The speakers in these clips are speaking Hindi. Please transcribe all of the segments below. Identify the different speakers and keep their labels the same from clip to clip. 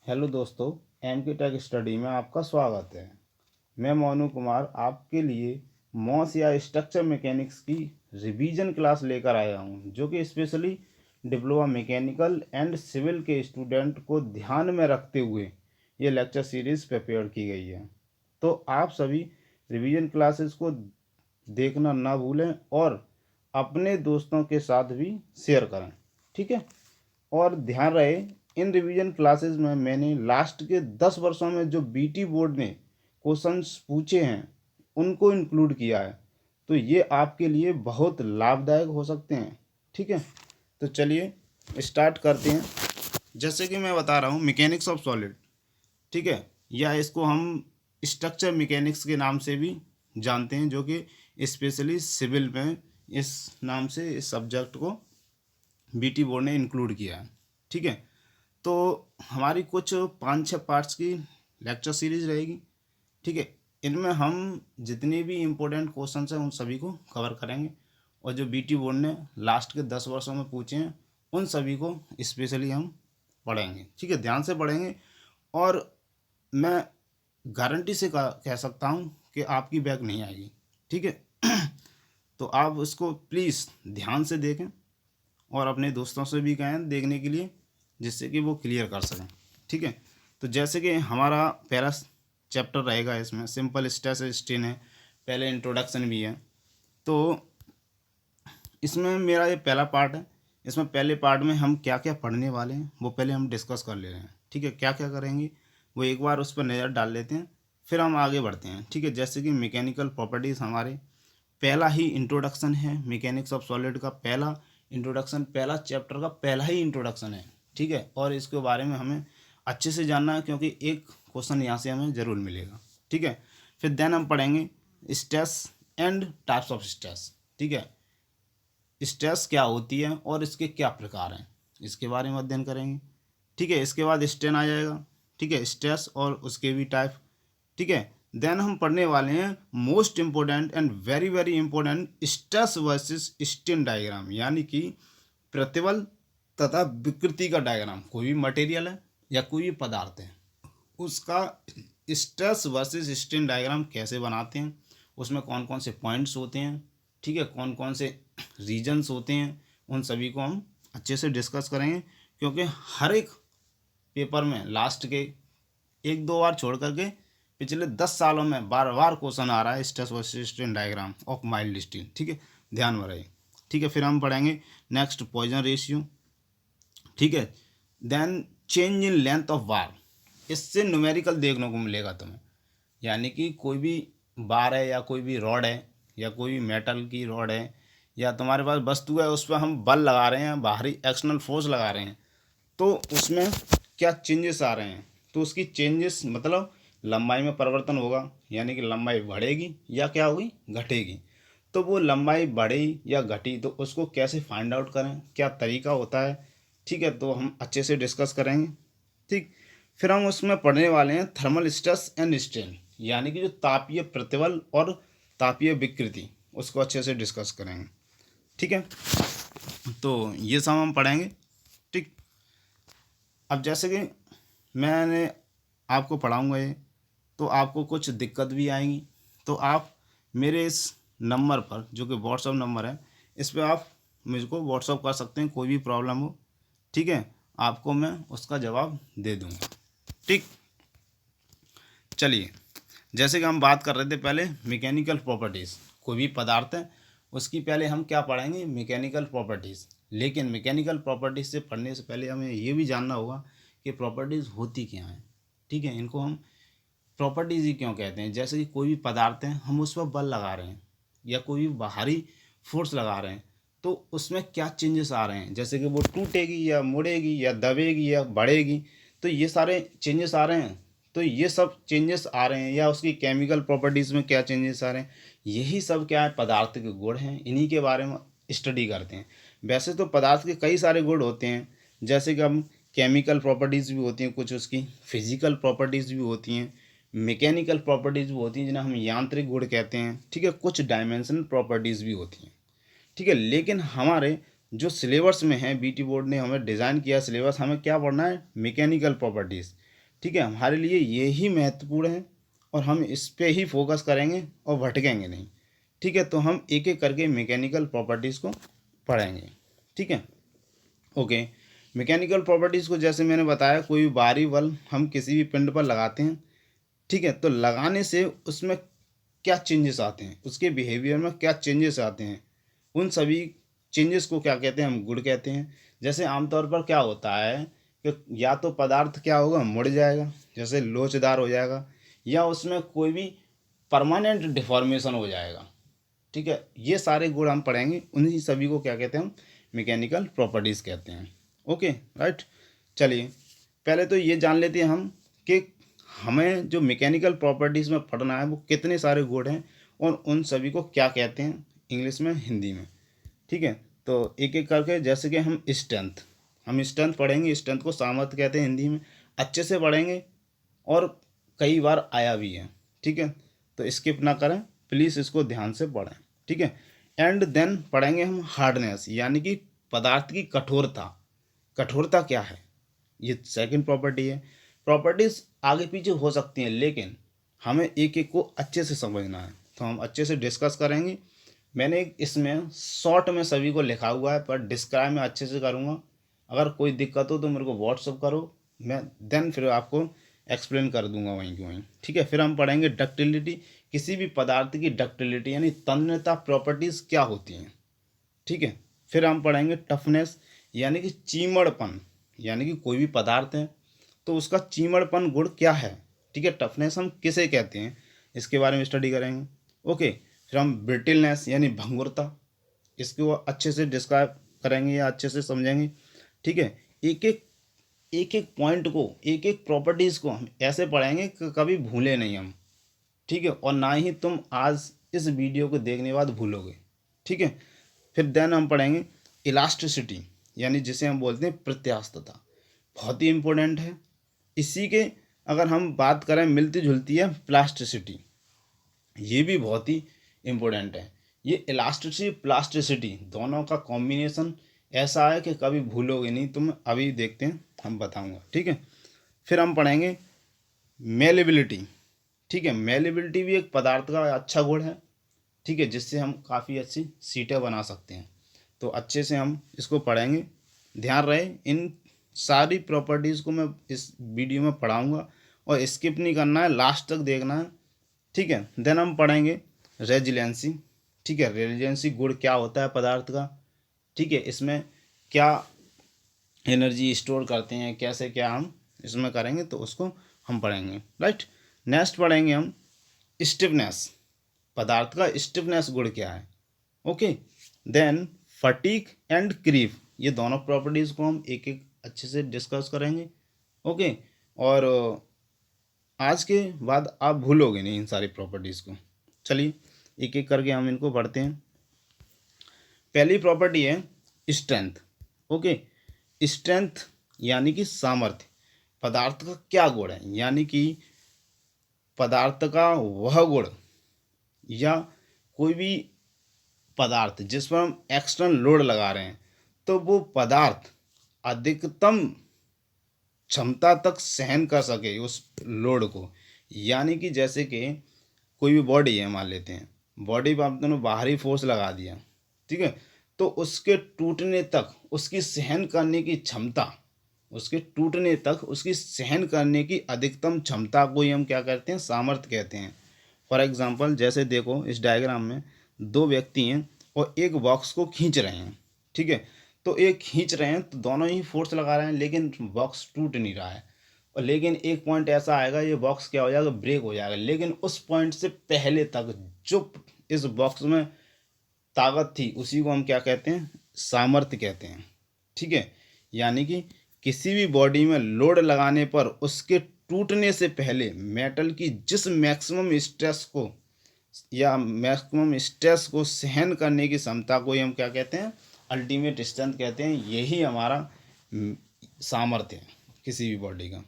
Speaker 1: हेलो दोस्तों, एम के टेक स्टडी में आपका स्वागत है। मैं मोनू कुमार आपके लिए मॉस या स्ट्रक्चर मैकेनिक्स की रिवीजन क्लास लेकर आया हूं, जो कि specially diploma mechanical and civil के स्टूडेंट को ध्यान में रखते हुए ये लेक्चर सीरीज़ प्रिपेयर की गई है। तो आप सभी रिवीजन क्लासेस को देखना ना भूलें और अपने दोस्तों के साथ भी शेयर करें, ठीक है। और ध्यान रहे, इन रिवीजन क्लासेस में मैंने लास्ट के 10 वर्षों में जो बीटी बोर्ड ने क्वेश्चंस पूछे हैं उनको इंक्लूड किया है, तो ये आपके लिए बहुत लाभदायक हो सकते हैं, ठीक है। तो चलिए स्टार्ट करते हैं। जैसे कि मैं बता रहा हूँ मैकेनिक्स ऑफ सॉलिड, ठीक है, या इसको हम स्ट्रक्चर मैकेनिक्स के नाम से भी जानते हैं, जो कि स्पेशली सिविल में इस नाम से इस सब्जेक्ट को बीटी बोर्ड ने इंक्लूड किया है, ठीक है। तो हमारी कुछ 5-6 पार्ट्स की लेक्चर सीरीज रहेगी, ठीक है। इनमें हम जितने भी इम्पोर्टेंट क्वेश्चंस हैं उन सभी को कवर करेंगे, और जो बीटी बोर्ड ने लास्ट के 10 वर्षों में पूछे हैं उन सभी को स्पेशली हम पढ़ेंगे, ठीक है, ध्यान से पढ़ेंगे। और मैं गारंटी से कह सकता हूँ कि आपकी बैक नहीं आएगी, ठीक है। तो आप इसको प्लीज़ ध्यान से देखें और अपने दोस्तों से भी कहें देखने के लिए, जिससे कि वो क्लियर कर सकें, ठीक है। तो जैसे कि हमारा पहला चैप्टर रहेगा, इसमें सिंपल स्ट्रेस स्ट्रेन है, पहले इंट्रोडक्शन भी है। तो इसमें मेरा ये पहला पार्ट है। इसमें पहले पार्ट में हम क्या क्या पढ़ने वाले हैं वो पहले हम डिस्कस कर ले रहे हैं, ठीक है। क्या क्या करेंगे वो एक बार उस पर नज़र डाल लेते हैं, फिर हम आगे बढ़ते हैं, ठीक है। जैसे कि मैकेनिकल प्रॉपर्टीज़ हमारे पहला ही इंट्रोडक्शन है, मैकेनिक्स ऑफ सॉलिड का पहला इंट्रोडक्शन, पहला चैप्टर का पहला ही इंट्रोडक्शन है, ठीक है। और इसके बारे में हमें अच्छे से जानना है, क्योंकि एक क्वेश्चन यहाँ से हमें ज़रूर मिलेगा, ठीक है। फिर देन हम पढ़ेंगे stress and types of stress, ठीक है। स्ट्रेस क्या होती है और इसके क्या प्रकार हैं, इसके बारे में अध्ययन करेंगे, ठीक है। इसके बाद स्ट्रेन आ जाएगा, ठीक है, स्ट्रेस और उसके भी टाइप, ठीक है। देन हम पढ़ने वाले हैं most important and very very important stress versus strain diagram, यानी कि प्रतिबल तथा विकृति का डायग्राम। कोई भी मटेरियल है या कोई भी पदार्थ है, उसका स्ट्रेस वर्सेस स्ट्रेन डायग्राम कैसे बनाते हैं, उसमें कौन कौन से पॉइंट्स होते हैं, ठीक है, कौन कौन से रीजन्स होते हैं, उन सभी को हम अच्छे से डिस्कस करेंगे। क्योंकि हर एक पेपर में लास्ट के 1-2 बार छोड़ करके पिछले 10 सालों में बार बार क्वेश्चन आ रहा है stress versus strain diagram of mild steel, ठीक है, ध्यान में रहे, ठीक है। फिर हम पढ़ेंगे नेक्स्ट पॉइजन रेशियो, ठीक है। Then change in length of bar, इससे न्यूमेरिकल देखने को मिलेगा तुम्हें, यानी कि कोई भी बार है या कोई भी रॉड है या कोई भी मेटल की रॉड है या तुम्हारे पास वस्तु है, उस पर हम बल लगा रहे हैं, बाहरी एक्सटर्नल फोर्स लगा रहे हैं, तो उसमें क्या चेंजेस आ रहे हैं। तो उसकी चेंजेस मतलब लंबाई में परिवर्तन होगा, यानी कि लंबाई बढ़ेगी या क्या होगी, घटेगी। तो वो लंबाई बढ़ी या घटी तो उसको कैसे फाइंड आउट करें, क्या तरीका होता है, ठीक है, तो हम अच्छे से डिस्कस करेंगे, ठीक। फिर हम उसमें पढ़ने वाले हैं थर्मल स्ट्रेस एंड स्ट्रेन, यानी कि जो तापीय प्रतिबल और तापीय विकृति, उसको अच्छे से डिस्कस करेंगे, ठीक है। तो ये सब हम पढ़ेंगे, ठीक। अब जैसे कि मैंने आपको पढ़ाऊँगा ये, तो आपको कुछ दिक्कत भी आएंगी, तो आप मेरे इस नंबर पर, जो कि व्हाट्सअप नंबर है, इस पर आप मुझको व्हाट्सअप कर सकते हैं, कोई भी प्रॉब्लम हो, ठीक है, आपको मैं उसका जवाब दे दूँगा, ठीक। चलिए, जैसे कि हम बात कर रहे थे पहले मैकेनिकल प्रॉपर्टीज़, कोई भी पदार्थ है उसकी पहले हम क्या पढ़ेंगे, मैकेनिकल प्रॉपर्टीज़। लेकिन मैकेनिकल प्रॉपर्टीज़ से पढ़ने से पहले हमें ये भी जानना होगा कि प्रॉपर्टीज़ होती क्या हैं, ठीक है, इनको हम प्रॉपर्टीज़ ही क्यों कहते हैं। जैसे कि कोई भी पदार्थ है, हम उस पर बल लगा रहे हैं या कोई भी बाहरी फोर्स लगा रहे हैं, तो उसमें क्या चेंजेस आ रहे हैं, जैसे कि वो टूटेगी या मुड़ेगी या दबेगी या बढ़ेगी, तो ये सारे चेंजेस आ रहे हैं। तो ये सब चेंजेस आ रहे हैं, या उसकी केमिकल प्रॉपर्टीज़ में क्या चेंजेस आ रहे हैं, यही सब क्या है, पदार्थ के गुण हैं, इन्हीं के बारे में स्टडी करते हैं। वैसे तो पदार्थ के कई सारे गुण होते हैं, जैसे कि हम केमिकल प्रॉपर्टीज़ भी होती हैं, कुछ उसकी फिजिकल प्रॉपर्टीज़ भी होती हैं, मैकेनिकल प्रॉपर्टीज़ भी होती हैं जिन्हें हम यांत्रिक गुण कहते हैं, ठीक है, कुछ डायमेंशनल प्रॉपर्टीज़ भी होती हैं, ठीक है। लेकिन हमारे जो सिलेबस में है, बीटी बोर्ड ने हमें डिज़ाइन किया सिलेबस, हमें क्या पढ़ना है, मैकेनिकल प्रॉपर्टीज़। ठीक है, हमारे लिए ये ही महत्वपूर्ण है और हम इस पे ही फोकस करेंगे और भटकेंगे नहीं। ठीक है, तो हम एक एक करके मैकेनिकल प्रॉपर्टीज़ को पढ़ेंगे। ठीक है, ओके। मैकेनिकल प्रॉपर्टीज़ को जैसे मैंने बताया, कोई भी बाहरी बल हम किसी भी पिंड पर लगाते हैं। ठीक है, तो लगाने से उसमें क्या चेंजेस आते हैं, उसके बिहेवियर में क्या चेंजेस आते हैं, उन सभी चेंजेस को क्या कहते हैं, हम गुण कहते हैं। जैसे आमतौर पर क्या होता है कि या तो पदार्थ क्या होगा, मुड़ जाएगा, जैसे लोचदार हो जाएगा, या उसमें कोई भी परमानेंट डिफॉर्मेशन हो जाएगा। ठीक है, ये सारे गुण हम पढ़ेंगे, उन्हीं सभी को क्या कहते हैं, हम मैकेनिकल प्रॉपर्टीज़ कहते हैं। Okay, right. चलिए, पहले तो ये जान लेते हैं हम कि हमें जो मैकेनिकल प्रॉपर्टीज़ में पढ़ना है वो कितने सारे गुण हैं और उन सभी को क्या कहते हैं इंग्लिश में, हिंदी में। ठीक है, तो एक एक करके, जैसे कि हम स्ट्रेंथ पढ़ेंगे, स्ट्रेंथ को सामर्थ्य कहते हैं हिंदी में, अच्छे से पढ़ेंगे और कई बार आया भी है। ठीक है, तो स्किप ना करें प्लीज़, इसको ध्यान से पढ़ें। ठीक है, एंड देन पढ़ेंगे हम हार्डनेस, यानी कि पदार्थ की कठोरता। कठोरता क्या है, ये सेकंड प्रॉपर्टी है। प्रॉपर्टीज आगे पीछे हो सकती हैं, लेकिन हमें एक एक को अच्छे से समझना है, तो हम अच्छे से डिस्कस करेंगे। मैंने इसमें शॉर्ट में सभी को लिखा हुआ है, पर डिस्क्राइब मैं अच्छे से करूँगा। अगर कोई दिक्कत हो तो मेरे को व्हाट्सअप करो, मैं देन फिर आपको एक्सप्लेन कर दूंगा वहीं की वहीं। ठीक है, फिर हम पढ़ेंगे डक्टिलिटी, किसी भी पदार्थ की डक्टिलिटी यानी तन्यता प्रॉपर्टीज़ क्या होती हैं। ठीक है, फिर हम पढ़ेंगे टफनेस, यानी कि चीमड़पन, यानी कि कोई भी पदार्थ है तो उसका चीमड़पन गुण क्या है। ठीक है, टफनेस हम किसे कहते हैं, इसके बारे में स्टडी करेंगे। ओके, फिर हम ब्रिटिलनेस यानी भंगुरता, इसको अच्छे से डिस्क्राइब करेंगे या अच्छे से समझेंगे। ठीक है, एक एक पॉइंट को, एक एक प्रॉपर्टीज़ को हम ऐसे पढ़ेंगे कि कभी भूले नहीं हम। ठीक है, और ना ही तुम आज इस वीडियो को देखने के बाद भूलोगे। ठीक है, फिर देन हम पढ़ेंगे इलास्टिसिटी, यानी जिसे हम बोलते हैं प्रत्यास्थता, बहुत ही इम्पोर्टेंट है। इसी के अगर हम बात करें, मिलती जुलती है प्लास्टिसिटी, ये भी बहुत ही इम्पोर्टेंट है। ये इलास्टिसिटी प्लास्टिसिटी दोनों का कॉम्बिनेशन ऐसा है कि कभी भूलोगे नहीं तुम, अभी देखते हैं, हम बताऊंगा। ठीक है, फिर हम पढ़ेंगे मेलेबिलिटी। ठीक है, मेलेबिलिटी भी एक पदार्थ का अच्छा गुण है। ठीक है, जिससे हम काफ़ी अच्छी सीटें बना सकते हैं, तो अच्छे से हम इसको पढ़ेंगे। ध्यान रहे, इन सारी प्रॉपर्टीज़ को मैं इस वीडियो में पढ़ाऊँगा और स्किप नहीं करना है, लास्ट तक देखना है। ठीक है, देन हम पढ़ेंगे रेजिलेंसी। ठीक है, रेजिलेंसी गुण क्या होता है पदार्थ का। ठीक है, इसमें क्या एनर्जी स्टोर करते हैं, कैसे क्या हम इसमें करेंगे, तो उसको हम पढ़ेंगे। राइट, नेक्स्ट पढ़ेंगे हम स्टिफनेस, पदार्थ का स्टिफनेस गुण क्या है। Okay, then fatigue and creep, ये दोनों प्रॉपर्टीज़ को हम एक एक अच्छे से डिस्कस करेंगे। ओके, और आज के बाद आप भूलोगे नहीं इन सारी प्रॉपर्टीज़ को। चलिए एक एक करके हम इनको पढ़ते हैं। पहली प्रॉपर्टी है स्ट्रेंथ। ओके, स्ट्रेंथ यानी कि सामर्थ्य, पदार्थ का क्या गुण है, यानी कि पदार्थ का वह गुण या कोई भी पदार्थ जिस पर हम एक्सटर्नल लोड लगा रहे हैं, तो वो पदार्थ अधिकतम क्षमता तक सहन कर सके उस लोड को। यानी कि जैसे कि कोई भी बॉडी है, मान लेते हैं बॉडी पर आपने बाहरी फोर्स लगा दिया, ठीक है, तो उसके टूटने तक उसकी सहन करने की क्षमता, उसके टूटने तक उसकी सहन करने की अधिकतम क्षमता को ही हम क्या कहते हैं, सामर्थ्य कहते हैं। फॉर एग्जांपल, जैसे देखो इस डायग्राम में दो व्यक्ति हैं और एक बॉक्स को खींच रहे हैं। ठीक है, तो एक खींच रहे हैं तो दोनों ही फोर्स लगा रहे हैं, लेकिन बॉक्स टूट नहीं रहा है। और लेकिन एक पॉइंट ऐसा आएगा, ये बॉक्स क्या हो जाएगा, ब्रेक हो जाएगा। लेकिन उस पॉइंट से पहले तक जो इस बॉक्स में ताकत थी उसी को हम क्या कहते हैं, सामर्थ्य कहते हैं। ठीक है, यानी कि किसी भी बॉडी में लोड लगाने पर उसके टूटने से पहले मेटल की जिस मैक्सिमम स्ट्रेस को या मैक्सिमम स्ट्रेस को सहन करने की क्षमता को ही हम क्या कहते हैं, अल्टीमेट स्ट्रेंथ कहते हैं। यही हमारा सामर्थ्य है किसी भी बॉडी का।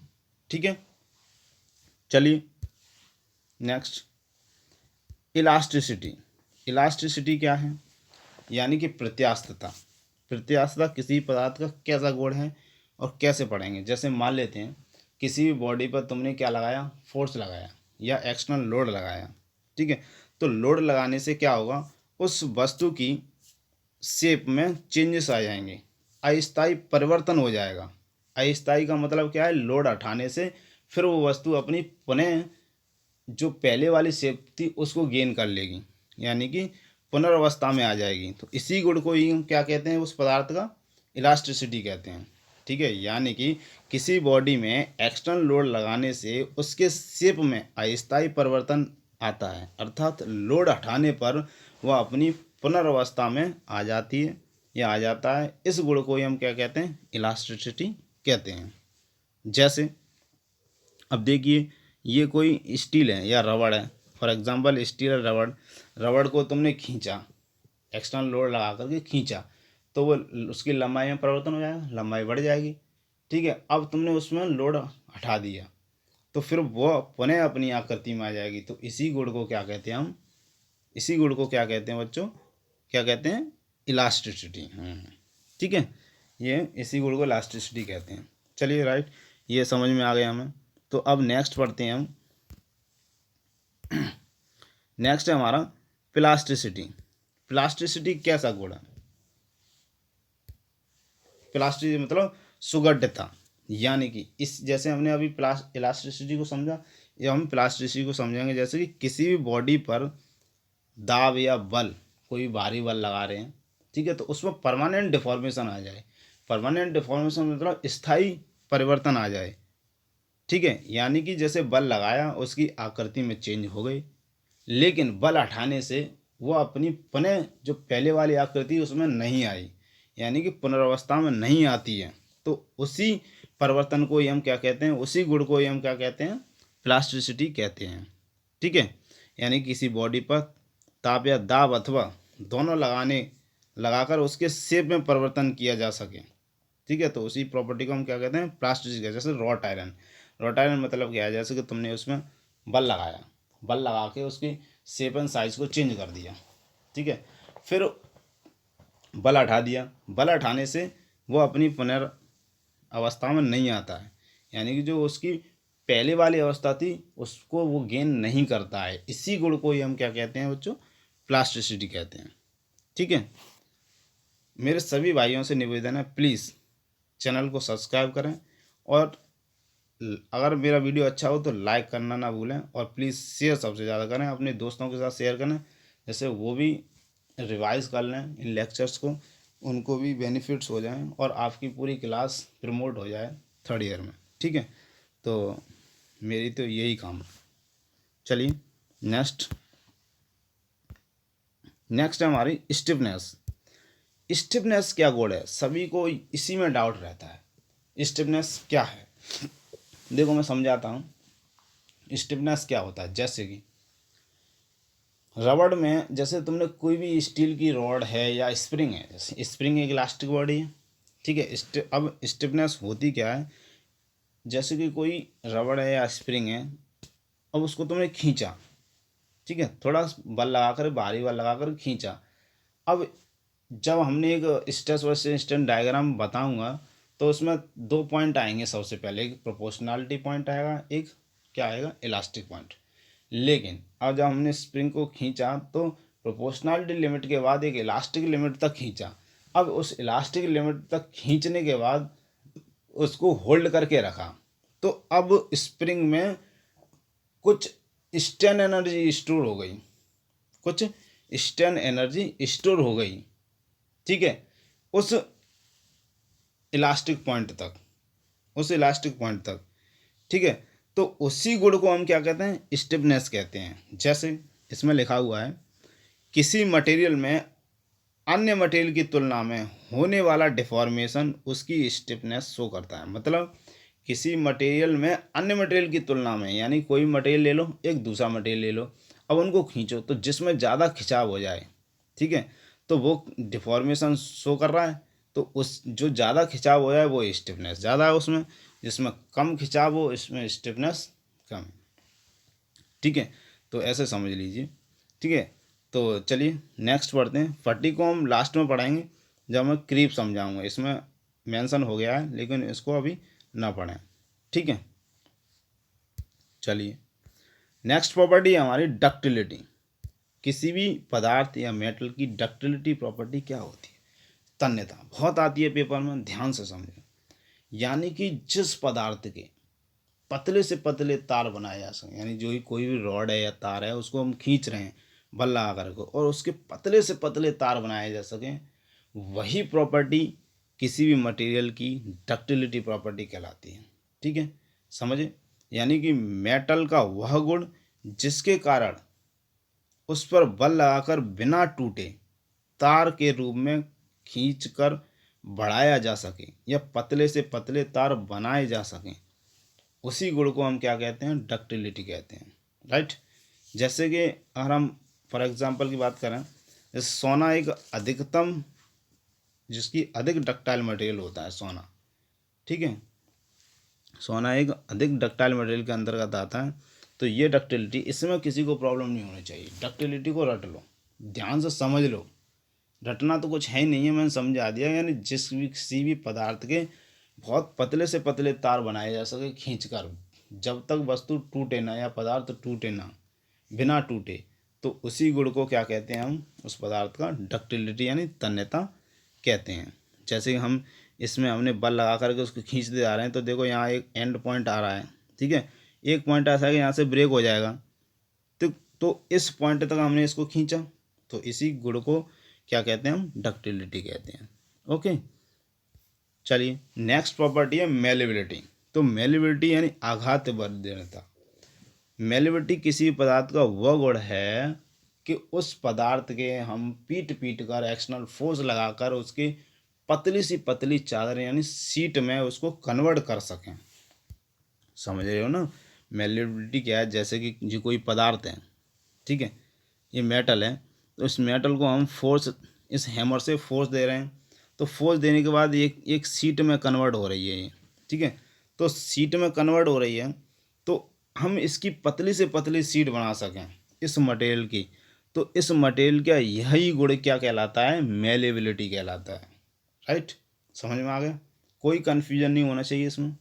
Speaker 1: ठीक है, चलिए नेक्स्ट इलास्टिसिटी। इलास्टिसिटी क्या है, यानी कि प्रत्यास्थता। प्रत्यास्थता किसी पदार्थ का कैसा गुण है और कैसे पढ़ेंगे। जैसे मान लेते हैं किसी भी बॉडी पर तुमने क्या लगाया, फोर्स लगाया या एक्सटर्नल लोड लगाया, ठीक है। तो लोड लगाने से क्या होगा, उस वस्तु की शेप में चेंजेस आ जाएंगे, अस्थायी परिवर्तन हो जाएगा। अस्थायी का मतलब क्या है, लोड हटाने से फिर वो वस्तु अपनी पुनः जो पहले वाली शेप थी उसको गेन कर लेगी, यानी कि पुनर्वस्था में आ जाएगी। तो इसी गुण को ही हम क्या कहते हैं, उस पदार्थ का इलास्टिसिटी कहते हैं, ठीक है। यानी कि किसी बॉडी में एक्सटर्नल लोड लगाने से उसके शेप में अस्थायी परिवर्तन आता है, अर्थात लोड हटाने पर वह अपनी पुनर्वस्था में आ जाती है या आ जाता है। इस गुण को ही हम क्या कहते हैं, इलास्टिसिटी कहते हैं। जैसे अब देखिए, ये कोई स्टील है या रबड़ है, फॉर एग्जांपल स्टील और रबड़, रबड़ को तुमने खींचा, एक्सटर्नल लोड लगा करके खींचा, तो वो उसकी लंबाई में परिवर्तन हो जाएगा, लंबाई बढ़ जाएगी, ठीक है। अब तुमने उसमें लोड हटा दिया तो फिर वो पुनः अपनी आकृति में आ जाएगी। तो इसी गुण को क्या कहते हैं हम, इसी गुण को क्या कहते हैं बच्चों, क्या कहते हैं, इलास्टिसिटी। ठीक है, ये इसी गुण को इलास्टिसिटी कहते हैं। चलिए राइट, ये समझ में आ गया हमें। तो अब नेक्स्ट पढ़ते हैं हम। नेक्स्ट है हमारा प्लास्टिसिटी। प्लास्टिसिटी कैसा गुण है, प्लास्टिसिटी मतलब सुगढ़ता, यानी कि इस जैसे हमने अभी इलास्टिसिटी को समझा, या हम प्लास्टिसिटी को समझेंगे जैसे कि किसी भी बॉडी पर दाब या बल, कोई भारी बल लगा रहे हैं, ठीक है, तो उसमें परमानेंट डिफॉर्मेशन आ जाए। परमानेंट डिफॉर्मेशन मतलब स्थायी परिवर्तन आ जाए, ठीक है। यानी कि जैसे बल लगाया उसकी आकृति में चेंज हो गई, लेकिन बल हटाने से वो अपनी पुनः जो पहले वाली आकृति उसमें नहीं आई, यानी कि पुनर्वस्था में नहीं आती है। तो उसी परिवर्तन को ही हम क्या कहते हैं, उसी गुण को ही हम क्या कहते हैं, प्लास्टिसिटी कहते हैं, ठीक है। यानी किसी बॉडी पर ताप या दाब अथवा दोनों लगाकर उसके शेप में परिवर्तन किया जा सके, ठीक है। तो उसी प्रॉपर्टी को हम क्या कहते हैं, प्लास्टिसिटी। जैसे रॉट आयरन, रॉट आयरन मतलब क्या है, जैसे कि तुमने उसमें बल लगाया, बल लगा के उसकी शेप एंड साइज को चेंज कर दिया, ठीक है, फिर बल हटा दिया, बल हटाने से वो अपनी पुनर्अवस्था में नहीं आता है, यानी कि जो उसकी पहले वाली अवस्था थी उसको वो गेन नहीं करता है। इसी गुण को ही हम क्या कहते हैं बच्चों, प्लास्टिसिटी कहते हैं, ठीक है। मेरे सभी भाइयों से निवेदन है, प्लीज़ चैनल को सब्सक्राइब करें, और अगर मेरा वीडियो अच्छा हो तो लाइक करना ना भूलें, और प्लीज़ शेयर सबसे ज़्यादा करें, अपने दोस्तों के साथ शेयर करें, जैसे वो भी रिवाइज कर लें इन लेक्चर्स को, उनको भी बेनिफिट्स हो जाएं और आपकी पूरी क्लास प्रमोट हो जाए थर्ड ईयर में, ठीक है। तो मेरी तो यही काम है। चलिए नेक्स्ट है हमारी स्टिफनेस। स्टिफनेस क्या गुण है, सभी को इसी में डाउट रहता है, स्टिफनेस क्या है। देखो मैं समझाता हूँ स्टिफनेस क्या होता है। जैसे कि रबड़ में, जैसे तुमने कोई भी स्टील की रॉड है या स्प्रिंग है, जैसे स्प्रिंग एक इलास्टिक बॉडी है, ठीक है। अब स्टिफनेस होती क्या है, जैसे कि कोई रबड़ है या स्प्रिंग है, अब उसको तुमने खींचा, ठीक है, थोड़ा बल लगाकर, भारी बल लगाकर खींचा। अब जब हमने एक स्ट्रेस वर्सेस इंस्टेंट डायग्राम बताऊंगा तो उसमें दो पॉइंट आएंगे। सबसे पहले एक प्रोपोर्शनलिटी पॉइंट आएगा, एक क्या आएगा, इलास्टिक पॉइंट। लेकिन अब जब हमने स्प्रिंग को खींचा तो प्रोपोर्शनलिटी लिमिट के बाद एक इलास्टिक लिमिट तक खींचा। अब उस इलास्टिक लिमिट तक खींचने के बाद उसको होल्ड करके रखा, तो अब स्प्रिंग में कुछ स्ट्रेन एनर्जी स्टोर हो गई, कुछ स्ट्रेन एनर्जी स्टोर हो गई, ठीक है, उस इलास्टिक पॉइंट तक, उस इलास्टिक पॉइंट तक, ठीक है। तो उसी गुण को हम क्या कहते हैं, स्टिफनेस कहते हैं। जैसे इसमें लिखा हुआ है, किसी मटेरियल में अन्य मटेरियल की तुलना में होने वाला डिफॉर्मेशन उसकी स्टिफनेस शो करता है। मतलब किसी मटेरियल में अन्य मटेरियल की तुलना में, यानी कोई मटेरियल ले लो, एक दूसरा मटेरियल ले लो, अब उनको खींचो तो जिसमें ज़्यादा खिंचाव हो जाए, ठीक है, तो वो डिफॉर्मेशन शो कर रहा है। तो उस जो ज़्यादा खिंचाव हो जाए वो स्टिफनेस ज़्यादा है उसमें, जिसमें कम खिंचाव हो इसमें स्टिफनेस कम है, ठीक है। तो ऐसे समझ लीजिए, ठीक है। तो चलिए नेक्स्ट पढ़ते हैं। फटीग को हम लास्ट में पढ़ाएंगे जब मैं क्रीप समझाऊंगा, इसमें मेंशन हो गया है लेकिन इसको अभी ना पढ़ें, ठीक है। चलिए, नेक्स्ट प्रॉपर्टी है हमारी डक्टिलिटी। किसी भी पदार्थ या मेटल की डक्टिलिटी प्रॉपर्टी क्या होती है? तन्यता। बहुत आती है पेपर में, ध्यान से समझो। यानी कि जिस पदार्थ के पतले से पतले तार बनाए जा सकें, यानी जो ही कोई भी रॉड है या तार है उसको हम खींच रहे हैं बल लगा कर को, और उसके पतले से पतले तार बनाए जा सकें, वही प्रॉपर्टी किसी भी मटेरियल की डक्टिलिटी प्रॉपर्टी कहलाती है। ठीक है, समझे? यानी कि मेटल का वह गुण जिसके कारण उस पर बल लगाकर बिना टूटे तार के रूप में खींचकर बढ़ाया जा सके या पतले से पतले तार बनाए जा सकें, उसी गुण को हम क्या कहते हैं? डक्टिलिटी कहते हैं। राइट। जैसे कि अगर हम फॉर एग्जांपल की बात करें, जैसे सोना एक अधिकतम, जिसकी अधिक डक्टाइल मटेरियल होता है सोना। ठीक है, सोना एक अधिक डक्टाइल मटेरियल के अंतर्गत आता है। तो ये डक्टिलिटी, इसमें किसी को प्रॉब्लम नहीं होनी चाहिए। डक्टिलिटी को रट लो, ध्यान से समझ लो। रटना तो कुछ है ही नहीं है, मैंने समझा दिया। यानी जिस भी किसी भी पदार्थ के बहुत पतले से पतले तार बनाए जा सके खींचकर, जब तक वस्तु टूटे ना या पदार्थ टूटे ना, बिना टूटे, तो उसी गुण को क्या कहते हैं हम? उस पदार्थ का डक्टिलिटी यानी तन्यता कहते हैं। जैसे कि हम इसमें हमने बल लगा करके उसको खींचते जा रहे हैं, तो देखो यहाँ एक एंड पॉइंट आ रहा है। ठीक है, एक पॉइंट ऐसा है कि यहाँ से ब्रेक हो जाएगा, तो इस पॉइंट तक हमने इसको खींचा, तो इसी गुण को क्या कहते हैं हम? डक्टिलिटी कहते हैं। ओके, चलिए, नेक्स्ट प्रॉपर्टी है मेलेबिलिटी। तो मेलेबिलिटी यानी आघात वर्धनता। मेलेबिलिटी किसी पदार्थ का वह गुण है कि उस पदार्थ के हम पीट कर एक्सटर्नल फोर्स लगाकर उसकी पतली सी पतली चादर यानी सीट में उसको कन्वर्ट कर सकें। समझ रहे हो ना? मेलेबिलिटी क्या है? जैसे कि जो कोई पदार्थ है, ठीक है, ये मेटल है, तो इस मेटल को हम फोर्स, इस हैमर से फोर्स दे रहे हैं, तो फोर्स देने के बाद एक सीट में कन्वर्ट हो रही है ये। ठीक है, तो सीट में कन्वर्ट हो रही है, तो हम इसकी पतली से पतली सीट बना सकें इस मटेरियल की, तो इस मटेरियल का यही गुण क्या कहलाता है? मेलेबिलिटी कहलाता है। राइट, समझ में आ गया? कोई कन्फ्यूजन नहीं होना चाहिए इसमें।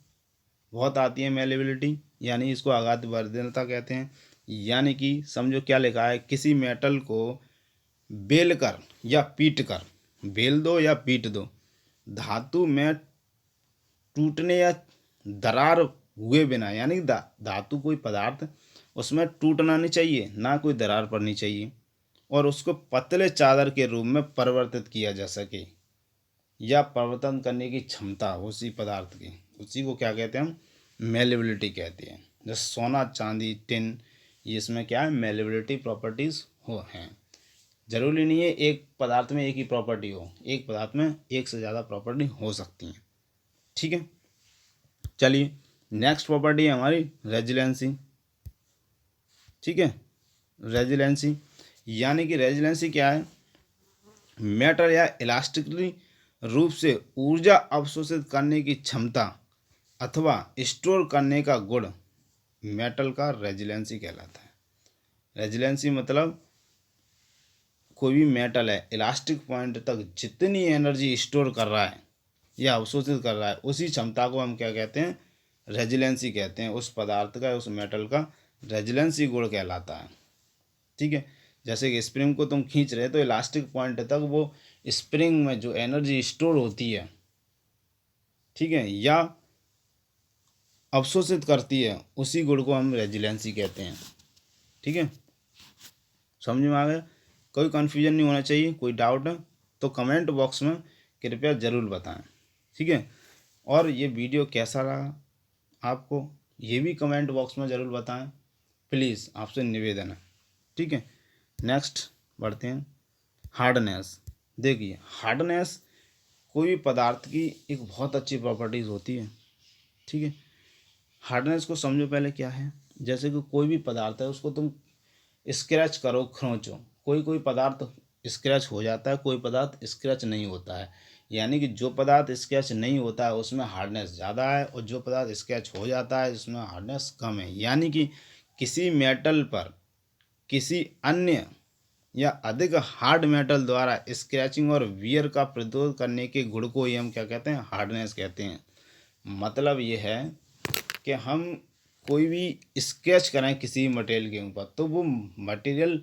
Speaker 1: बहुत आती है मेलेबिलिटी, यानी इसको आघात वर्धनता कहते हैं। यानी कि समझो क्या लिखा है, किसी मेटल को बेल कर या पीट कर, बेल दो या पीट दो, धातु में टूटने या दरार हुए बिना, यानी धातु कोई पदार्थ उसमें टूटना नहीं चाहिए, ना कोई दरार पड़नी चाहिए, और उसको पतले चादर के रूप में परिवर्तित किया जा सके या परिवर्तन करने की क्षमता उसी पदार्थ की, उसी को क्या कहते हैं हम? मेलेबिलिटी कहते हैं। जैसे सोना, चांदी, टिन, ये इसमें क्या है? मेलेबिलिटी प्रॉपर्टीज़ हैं। जरूरी नहीं है एक पदार्थ में एक ही प्रॉपर्टी हो, एक पदार्थ में एक से ज़्यादा प्रॉपर्टी हो सकती हैं। ठीक है, चलिए, नेक्स्ट प्रॉपर्टी है हमारी रेजिलेंसी। ठीक है, रेजिलेंसी यानी कि रेजिलेंसी क्या है? मेटल या इलास्टिकली रूप से ऊर्जा अवशोषित करने की क्षमता अथवा स्टोर करने का गुण मेटल का रेजिलेंसी कहलाता है। रेजिलेंसी मतलब कोई भी मेटल है, इलास्टिक पॉइंट तक जितनी एनर्जी स्टोर कर रहा है या अवशोषित कर रहा है, उसी क्षमता को हम क्या कहते हैं? रेजिलेंसी कहते हैं। उस पदार्थ का, उस मेटल का रेजिलेंसी गुण कहलाता है। ठीक है, जैसे कि स्प्रिंग को तुम खींच रहे तो इलास्टिक पॉइंट तक वो स्प्रिंग में जो एनर्जी स्टोर होती है, ठीक है, या अवशोषित करती है, उसी गुण को हम रेजिलेंसी कहते हैं। ठीक है, समझ में आ गया? कोई कन्फ्यूजन नहीं होना चाहिए। कोई डाउट है तो कमेंट बॉक्स में कृपया ज़रूर बताएं। ठीक है, और ये वीडियो कैसा रहा आपको, ये भी कमेंट बॉक्स में ज़रूर बताएं, प्लीज़, आपसे निवेदन है। ठीक है, नेक्स्ट बढ़ते हैं। हार्डनेस। देखिए, हार्डनेस कोई भी पदार्थ की एक बहुत अच्छी प्रॉपर्टीज़ होती है। ठीक है, हार्डनेस को समझो पहले क्या है। जैसे कि कोई भी पदार्थ है, उसको तुम स्क्रैच करो, खरोंचो, कोई पदार्थ स्क्रैच हो जाता है, कोई पदार्थ स्क्रैच नहीं होता है। यानी कि जो पदार्थ स्क्रैच नहीं होता है उसमें हार्डनेस ज़्यादा है, और जो पदार्थ स्क्रैच हो जाता है उसमें हार्डनेस कम है। यानी कि किसी मेटल पर किसी अन्य या अधिक हार्ड मेटल द्वारा स्क्रैचिंग और वियर का प्रतिरोध करने के गुण को ही हम क्या कहते हैं? हार्डनेस कहते हैं। मतलब ये है कि हम कोई भी स्केच करें किसी मटेरियल के ऊपर, तो वो मटेरियल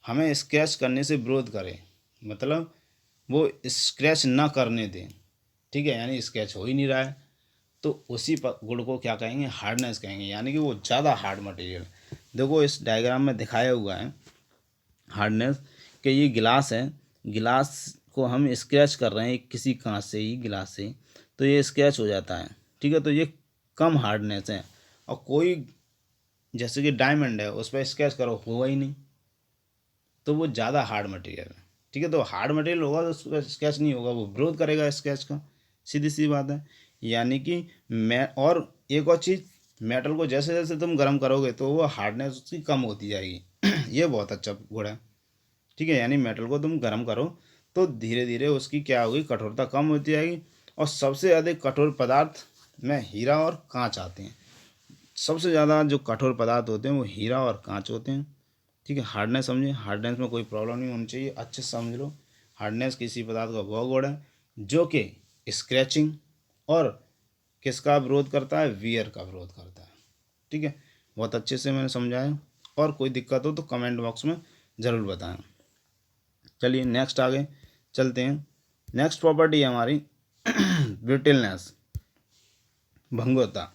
Speaker 1: हमें स्केच करने से विरोध करे, मतलब वो स्क्रैच ना करने दें, ठीक है, यानी स्केच हो ही नहीं रहा है, तो उसी गुण को क्या कहेंगे, हार्डनेस कहेंगे, यानी कि वो ज़्यादा हार्ड मटेरियल। देखो इस डायग्राम में दिखाया हुआ है हार्डनेस, कि ये गिलास है, गिलास को हम स्क्रैच कर रहे हैं किसी कांच से ही, गिलास से, तो ये स्क्रैच हो जाता है, ठीक है, तो ये कम हार्डनेस है। और कोई जैसे कि डायमंड है, उस पर स्क्रैच करो होगा ही नहीं, तो वो ज़्यादा हार्ड मटेरियल है, ठीक है, तो हार्ड मटेरियल होगा तो उसका स्केच नहीं होगा, वो विरोध करेगा स्केच का, सीधी सी बात है। यानी कि मैं, और एक और चीज़, मेटल को जैसे जैसे तुम गर्म करोगे तो वो हार्डनेस उसकी कम होती जाएगी ये बहुत अच्छा गुण है, ठीक है, यानी मेटल को तुम गर्म करो तो धीरे धीरे उसकी क्या होगी, कठोरता कम होती जाएगी। और सबसे अधिक कठोर पदार्थ में हीरा और कांच आते हैं, सबसे ज़्यादा जो कठोर पदार्थ होते हैं वो हीरा और कांच होते हैं, ठीक है। हार्डनेस समझिए, हार्डनेस में कोई प्रॉब्लम नहीं होनी चाहिए, अच्छे से समझ लो। हार्डनेस किसी पदार्थ का वह गुण है जो कि स्क्रैचिंग और किसका विरोध करता है, वियर का विरोध करता है, ठीक है। बहुत अच्छे से मैंने समझाया, और कोई दिक्कत हो तो कमेंट बॉक्स में ज़रूर बताएं। चलिए नेक्स्ट आगे चलते हैं। नेक्स्ट प्रॉपर्टी है हमारी ब्रिटलनेस, भंगुरता।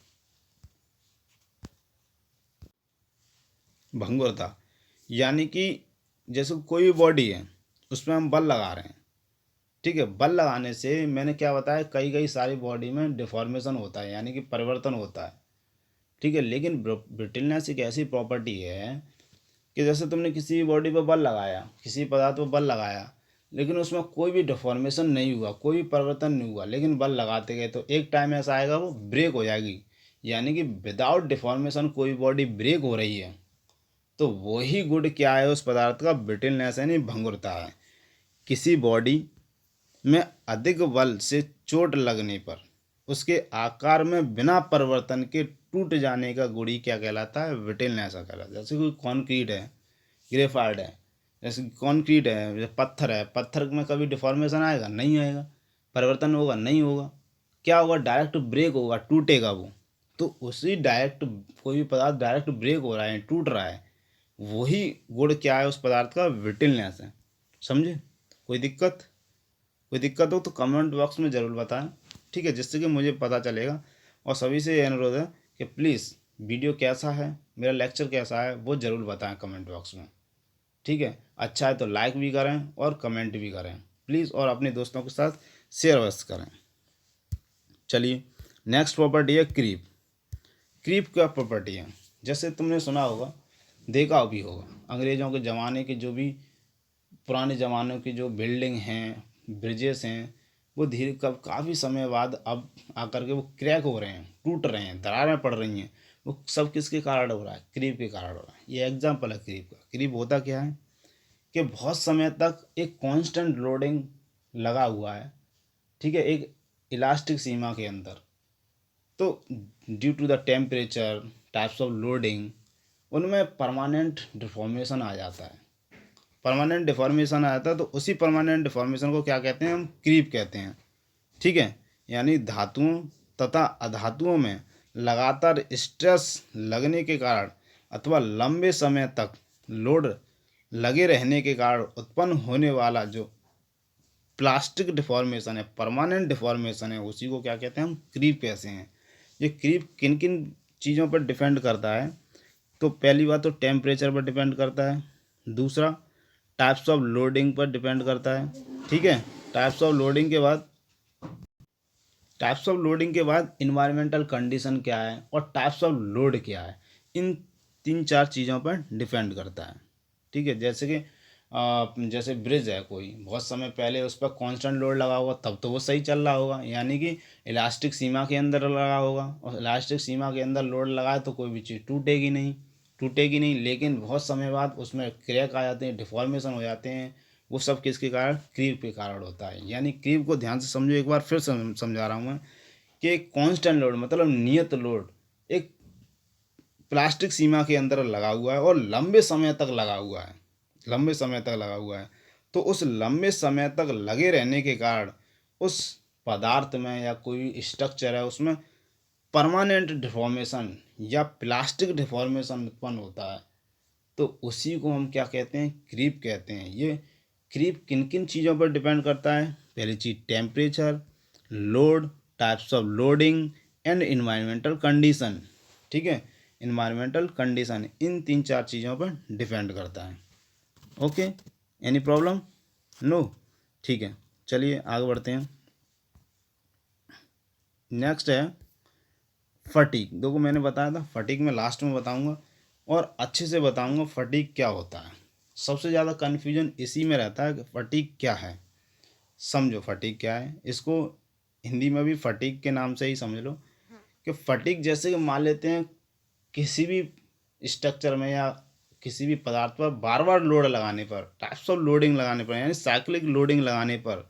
Speaker 1: भंगुरता यानी कि जैसे कोई भी बॉडी है, उसमें हम बल लगा रहे हैं, ठीक है, बल लगाने से मैंने क्या बताया, कई कई सारी बॉडी में डिफॉर्मेशन होता है, यानी कि परिवर्तन होता है, ठीक है। लेकिन ब्रिटलनेस एक ऐसी प्रॉपर्टी है कि जैसे तुमने किसी बॉडी पर बल लगाया, किसी पदार्थ पर बल लगाया, लेकिन उसमें कोई भी डिफॉर्मेशन नहीं हुआ, कोई भी परिवर्तन नहीं हुआ, लेकिन बल लगाते गए, तो एक टाइम ऐसा आएगा वो ब्रेक हो जाएगी। यानी कि विदाउट डिफॉर्मेशन कोई बॉडी ब्रेक हो रही है, तो वही गुण क्या है उस पदार्थ का, ब्रिटलनेस यानी भंगुरता है। किसी बॉडी में अधिक बल से चोट लगने पर उसके आकार में बिना परिवर्तन के टूट जाने का गुण ही क्या कहलाता है, ब्रिटलनेस कहलाता है। जैसे कोई कॉन्क्रीट है, ग्रेफाइट है, जैसे कॉन्क्रीट है, जैसे पत्थर है, पत्थर में कभी डिफॉर्मेशन आएगा, नहीं आएगा, परिवर्तन होगा, नहीं होगा, क्या होगा, डायरेक्ट ब्रेक होगा, टूटेगा वो। तो उसी डायरेक्ट, कोई भी पदार्थ डायरेक्ट ब्रेक हो रहा है, टूट रहा है, वही गुण क्या है उस पदार्थ का, ब्रिटलनेस है। समझे? कोई दिक्कत? कोई दिक्कत हो तो कमेंट बॉक्स में ज़रूर बताएं, ठीक है, जिससे कि मुझे पता चलेगा। और सभी से ये अनुरोध है कि प्लीज़ वीडियो कैसा है, मेरा लेक्चर कैसा है, वो ज़रूर बताएं कमेंट बॉक्स में, ठीक है। अच्छा है तो लाइक भी करें और कमेंट भी करें प्लीज़, और अपने दोस्तों के साथ शेयर अवश्य करें। चलिए नेक्स्ट प्रॉपर्टी है क्रीप। क्रीप क्या प्रॉपर्टी है, जैसे तुमने सुना होगा, देखा भी होगा, अंग्रेज़ों के ज़माने के जो भी पुराने ज़मानों की जो बिल्डिंग हैं, ब्रिजेस हैं, वो धीरे कब काफ़ी समय बाद अब आकर के वो क्रैक हो रहे हैं, टूट रहे हैं, दरारें पड़ रही हैं। वो सब किसके कारण हो रहा है, क्रीप के कारण हो रहा है। ये एग्जाम्पल है क्रीप का। क्रीप होता क्या है कि बहुत समय तक एक कांस्टेंट लोडिंग लगा हुआ है, ठीक है, एक इलास्टिक सीमा के अंदर, तो due to the temperature, types of loading, उनमें परमानेंट डिफॉर्मेशन आ जाता है। परमानेंट डिफॉर्मेशन आया था, तो उसी परमानेंट डिफॉर्मेशन को क्या कहते हैं, हम क्रीप कहते हैं, ठीक है। यानी धातुओं तथा अधातुओं में लगातार स्ट्रेस लगने के कारण अथवा लंबे समय तक लोड लगे रहने के कारण उत्पन्न होने वाला जो प्लास्टिक डिफॉर्मेशन है, परमानेंट डिफॉर्मेशन है, उसी को क्या कहते हैं, हम क्रीप कहते हैं। ये क्रीप किन किन चीज़ों पर डिपेंड करता है, तो पहली बात तो टेम्परेचर पर डिपेंड करता है, दूसरा टाइप्स ऑफ लोडिंग पर डिपेंड करता है, ठीक है। टाइप्स ऑफ लोडिंग के बाद टाइप्स ऑफ लोडिंग के बाद इन्वायरमेंटल कंडीशन क्या है और टाइप्स ऑफ लोड क्या है, इन तीन चार चीज़ों पर डिपेंड करता है, ठीक है। जैसे कि जैसे ब्रिज है, कोई बहुत समय पहले उस पर कांस्टेंट लोड लगा होगा, तब तो वो सही चल रहा होगा, यानी कि इलास्टिक सीमा के अंदर लगा होगा, और इलास्टिक सीमा के अंदर लोड लगा है तो कोई भी चीज़ टूटेगी नहीं, टूटेगी नहीं। लेकिन बहुत समय बाद उसमें क्रैक आ जाते हैं, डिफॉर्मेशन हो जाते हैं, वो सब किसके कारण, क्रीप के कारण होता है। यानी क्रीप को ध्यान से समझो, एक बार फिर समझा रहा हूँ मैं, कि एक कांस्टेंट लोड मतलब नियत लोड एक प्लास्टिक सीमा के अंदर लगा हुआ है और लंबे समय तक लगा हुआ है, लंबे समय तक लगा हुआ है, तो उस लंबे समय तक लगे रहने के कारण उस पदार्थ में या कोई स्ट्रक्चर है उसमें परमानेंट डिफॉर्मेशन या प्लास्टिक डिफॉर्मेशन उत्पन्न होता है, तो उसी को हम क्या कहते हैं, क्रीप कहते हैं। ये क्रीप किन किन चीज़ों पर डिपेंड करता है? पहली चीज़ temperature, load, types of loading and environmental condition. ठीक है, इन्वायरमेंटल कंडीशन इन 3-4 चीज़ों पर डिपेंड करता है। Okay, any problem? नो, ठीक है, चलिए आगे बढ़ते हैं। नेक्स्ट है फटीग। देखो मैंने बताया था फटीग में लास्ट में बताऊंगा और अच्छे से बताऊंगा फटीग क्या होता है। सबसे ज़्यादा कन्फ्यूजन इसी में रहता है कि फटीग क्या है। समझो फटीग क्या है, इसको हिंदी में भी फटीग के नाम से ही समझ लो कि फटीग जैसे कि मान लेते हैं किसी भी स्ट्रक्चर में या किसी भी पदार्थ पर बार बार लोड लगाने पर, टाइप्स ऑफ लोडिंग लगाने पर, यानी साइक्लिक लोडिंग लगाने पर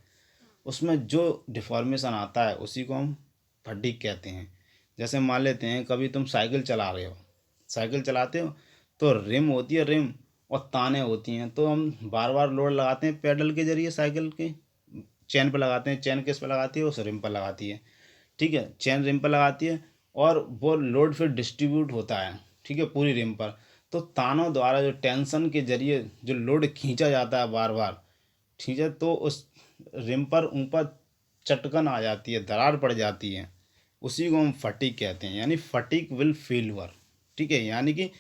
Speaker 1: उसमें जो डिफॉर्मेशन आता है उसी को हम फटीग कहते हैं। जैसे मान लेते हैं कभी तुम साइकिल चला रहे हो, साइकिल चलाते हो तो रिम होती है, रिम और ताने होती हैं, तो हम बार बार लोड लगाते हैं पेडल के जरिए, साइकिल के चेन पर लगाते हैं। चेन किस पर लगाती है? उस रिम पर लगाती है। ठीक है, चेन रिम पर लगाती है और वो लोड फिर डिस्ट्रीब्यूट होता है, ठीक है, पूरी रिम पर। तो तानों द्वारा जो टेंशन के जरिए जो लोड खींचा जाता है बार बार, ठीक है, तो उस रिम पर ऊपर चटकन आ जाती है, दरार पड़ जाती है, उसी को हम फटीग कहते हैं, यानी फटीग विल फेल्यूर। ठीक है, यानी कि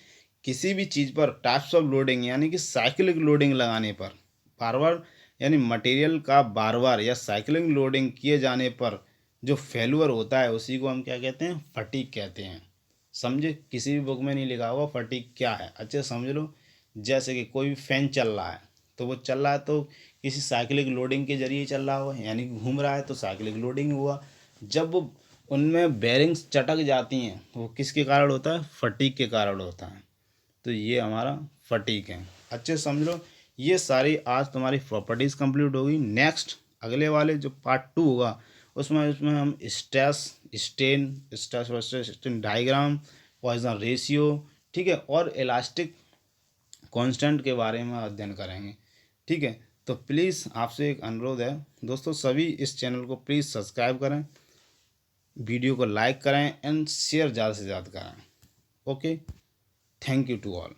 Speaker 1: किसी भी चीज़ पर टाइप्स ऑफ लोडिंग यानी कि साइक्लिक लोडिंग लगाने पर बार बार, यानी मटेरियल का बार बार या साइक्लिक लोडिंग किए जाने पर जो फेल्यूर होता है उसी को हम क्या कहते हैं? फटीग कहते हैं। समझे? किसी भी बुक में नहीं लिखा होगा फटीग क्या है, अच्छे से समझ लो। जैसे कि कोई भी फैन चल रहा है तो वो चल रहा है तो किसी साइक्लिक लोडिंग के जरिए चल रहा होगा, यानी घूम रहा है तो साइक्लिक लोडिंग हुआ। जब वो उनमें बेरिंग्स चटक जाती हैं वो किसके कारण होता है? फटीग के कारण होता है। तो ये हमारा फटीग है, अच्छे से समझ लो। ये सारी आज तुम्हारी प्रॉपर्टीज़ कंप्लीट होगी। नेक्स्ट अगले वाले जो पार्ट 2 होगा उसमें उसमें हम stress strain diagram, Poisson ratio, ठीक है, और इलास्टिक कांस्टेंट के बारे में अध्ययन करेंगे। ठीक है, तो प्लीज़ आपसे एक अनुरोध है दोस्तों, सभी इस चैनल को प्लीज़ सब्सक्राइब करें, वीडियो को लाइक करें एंड शेयर ज़्यादा से ज़्यादा करें। Okay, thank you to all.